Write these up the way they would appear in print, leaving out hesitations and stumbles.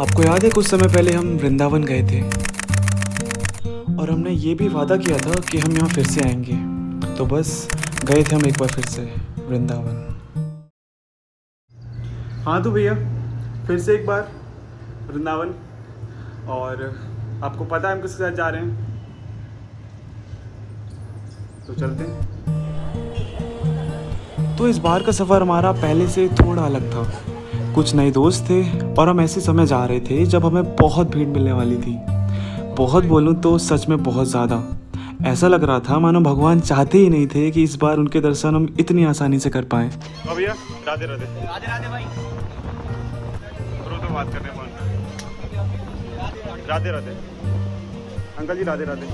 आपको याद है कुछ समय पहले हम वृंदावन गए थे और हमने ये भी वादा किया था कि हम यहाँ फिर से आएंगे। तो बस गए थे हम एक बार फिर से वृंदावन। हाँ तो भैया फिर से एक बार वृंदावन। और आपको पता है हम किसके साथ जा रहे हैं, तो चलते हैं। तो इस बार का सफ़र हमारा पहले से थोड़ा अलग था। कुछ नए दोस्त थे और हम ऐसे समय जा रहे थे जब हमें बहुत भीड़ मिलने वाली थी। बहुत बोलूं तो सच में बहुत ज़्यादा। ऐसा लग रहा था मानो भगवान चाहते ही नहीं थे कि इस बार उनके दर्शन हम इतनी आसानी से कर पाएं। भैया राधे राधे। राधे राधे भाई। तो बात करने राधे राधे अंकल जी, राधे राधे।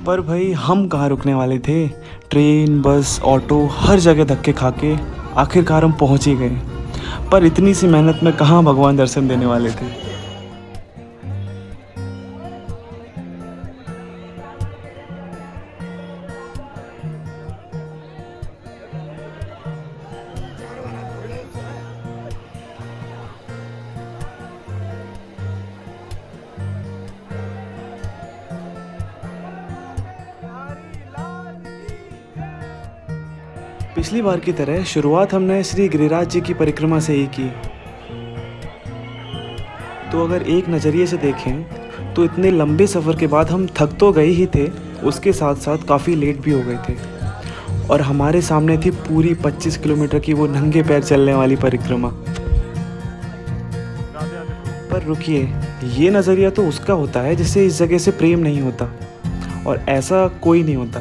पर भाई हम कहाँ रुकने वाले थे। ट्रेन, बस, ऑटो, हर जगह धक्के खा के आखिरकार हम पहुँच ही गए। पर इतनी सी मेहनत में कहाँ भगवान दर्शन देने वाले थे। पिछली बार की तरह शुरुआत हमने श्री गिरिराज जी की परिक्रमा से ही की। तो अगर एक नज़रिए से देखें तो इतने लंबे सफ़र के बाद हम थक तो गए ही थे, उसके साथ साथ काफ़ी लेट भी हो गए थे। और हमारे सामने थी पूरी 25 किलोमीटर की वो नंगे पैर चलने वाली परिक्रमा। पर रुकिए, ये नज़रिया तो उसका होता है जिससे इस जगह से प्रेम नहीं होता, और ऐसा कोई नहीं होता।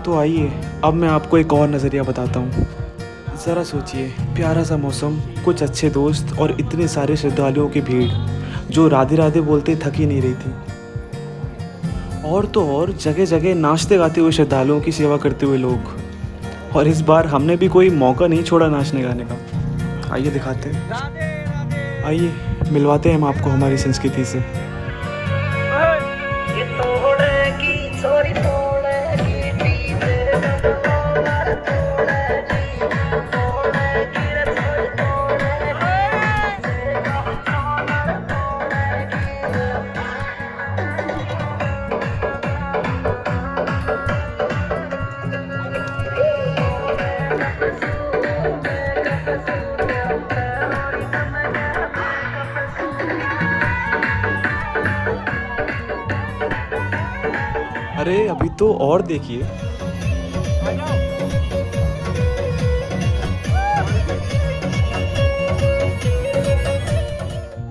तो आइए अब मैं आपको एक और नज़रिया बताता हूँ। ज़रा सोचिए, प्यारा सा मौसम, कुछ अच्छे दोस्त और इतने सारे श्रद्धालुओं की भीड़ जो राधे राधे बोलते थक ही नहीं रही थी। और तो और जगह जगह नाचते गाते हुए श्रद्धालुओं की सेवा करते हुए लोग। और इस बार हमने भी कोई मौका नहीं छोड़ा नाचने गाने का। आइए दिखाते हैं, आइए मिलवाते हैं हम आपको हमारी संस्कृति से। अरे अभी तो और देखिए।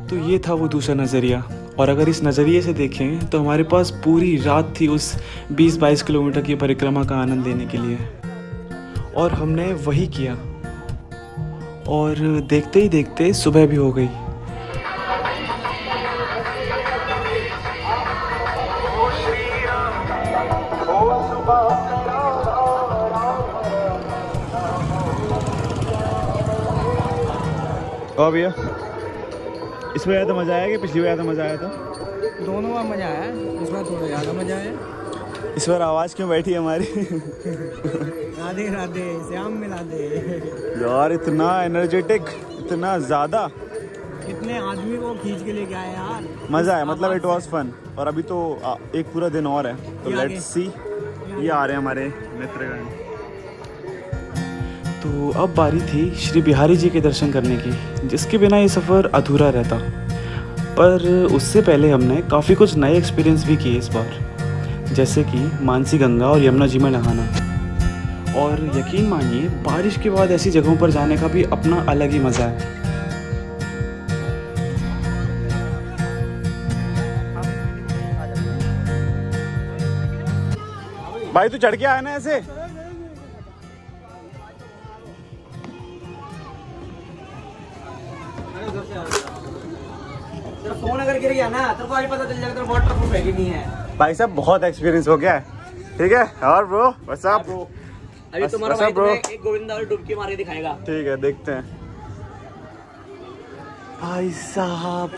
तो ये था वो दूसरा नज़रिया। और अगर इस नज़रिए से देखें तो हमारे पास पूरी रात थी उस 20-22 किलोमीटर की परिक्रमा का आनंद लेने के लिए। और हमने वही किया, और देखते ही देखते सुबह भी हो गई। और भैया इसमें ज़्यादा मज़ा आया कि पिछली बार ज़्यादा मज़ा आया था? दोनों बार मज़ा आया, इसमें थोड़ा ज़्यादा मज़ा आया। इस बार आवाज़ क्यों बैठी है हमारी? राधे राधे श्याम मिला दे यार, इतना एनर्जेटिक, इतना ज़्यादा। कितने आदमी को खींच के लेके आए यार। मज़ा आया, मतलब इट वाज फन। और अभी तो एक पूरा दिन और है, तो लेट्स सी। ये आ रहे हैं हमारे मित्रगण। तो अब बारी थी श्री बिहारी जी के दर्शन करने की, जिसके बिना ये सफ़र अधूरा रहता। पर उससे पहले हमने काफ़ी कुछ नए एक्सपीरियंस भी किए इस बार, जैसे कि मानसी गंगा और यमुना जी में नहाना। और यकीन मानिए, बारिश के बाद ऐसी जगहों पर जाने का भी अपना अलग ही मज़ा है। भाई तू चढ़ के आया ना ऐसे? फोन अगर गिर गया ना तो आज पता चल जाएगा तो वाटर प्रूफ है कि नहीं है। भाई साहब बहुत एक्सपीरियंस हो गया है, ठीक है। और ब्रो व्हाट्स अप? अभी तुम्हारा भाई तुम्हें एक गोविंदा वाली डुबकी मार के दिखाएगा। ठीक है, देखते हैं। भाई साहब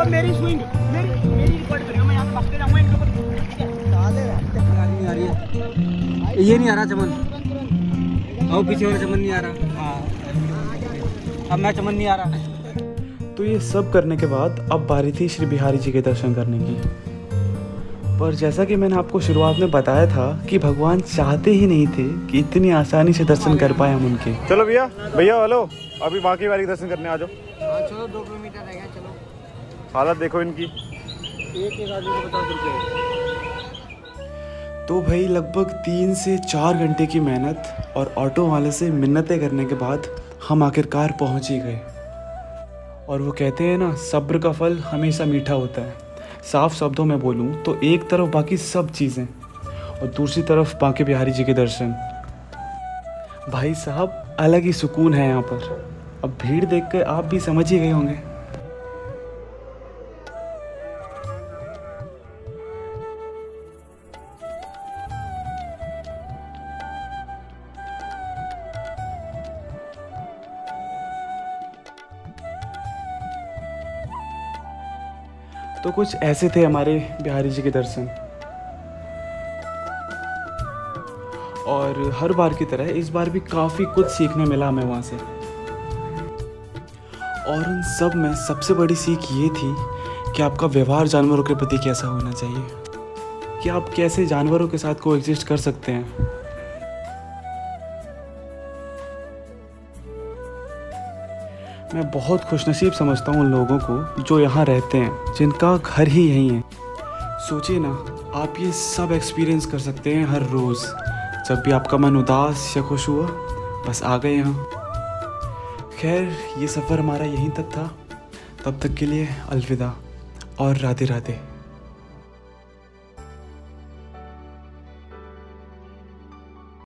और मेरी स्विंग मेरी रिकॉर्ड करियो, मैं यहाँ भाग के जाऊंगा एक नंबर। नहीं आ रही है, ये नहीं आ रहा चमन, और पीछे वाला चमन नहीं आ रहा। हाँ अब मैं चमन नहीं आ रहा। तो ये सब करने के बाद अब बारी थी श्री बिहारी जी के दर्शन करने की। पर जैसा कि मैंने आपको शुरुआत में बताया था कि भगवान चाहते ही नहीं थे कि इतनी आसानी से दर्शन कर पाए हम उनके। चलो भैया हेलो, अभी बाकी वाली दर्शन करने आ जाओ। हाँ चलो 2 किलोमीटर रह गया, चलो। हालत देखो इनकी। एक आदमी को 50 रुपये। तो भाई लगभग 3 से 4 घंटे की मेहनत और ऑटो वाले से मिन्नतें करने के बाद हम आखिरकार पहुंच ही गए। और वो कहते हैं ना, सब्र का फल हमेशा मीठा होता है। साफ शब्दों में बोलूं तो एक तरफ बाकी सब चीज़ें और दूसरी तरफ बांके बिहारी जी के दर्शन। भाई साहब अलग ही सुकून है यहाँ पर। अब भीड़ देखकर आप भी समझ ही गए होंगे। तो कुछ ऐसे थे हमारे बिहारी जी के दर्शन। और हर बार की तरह इस बार भी काफ़ी कुछ सीखने मिला हमें वहाँ से। और उन सब में सबसे बड़ी सीख ये थी कि आपका व्यवहार जानवरों के प्रति कैसा होना चाहिए, कि आप कैसे जानवरों के साथ कोएग्जिस्ट कर सकते हैं। मैं बहुत खुशनसीब समझता हूँ उन लोगों को जो यहाँ रहते हैं, जिनका घर ही यहीं है। सोचिए ना, आप ये सब एक्सपीरियंस कर सकते हैं हर रोज़। जब भी आपका मन उदास या खुश हुआ, बस आ गए यहाँ। खैर ये सफ़र हमारा यहीं तक था। तब तक के लिए अलविदा और राधे राधे।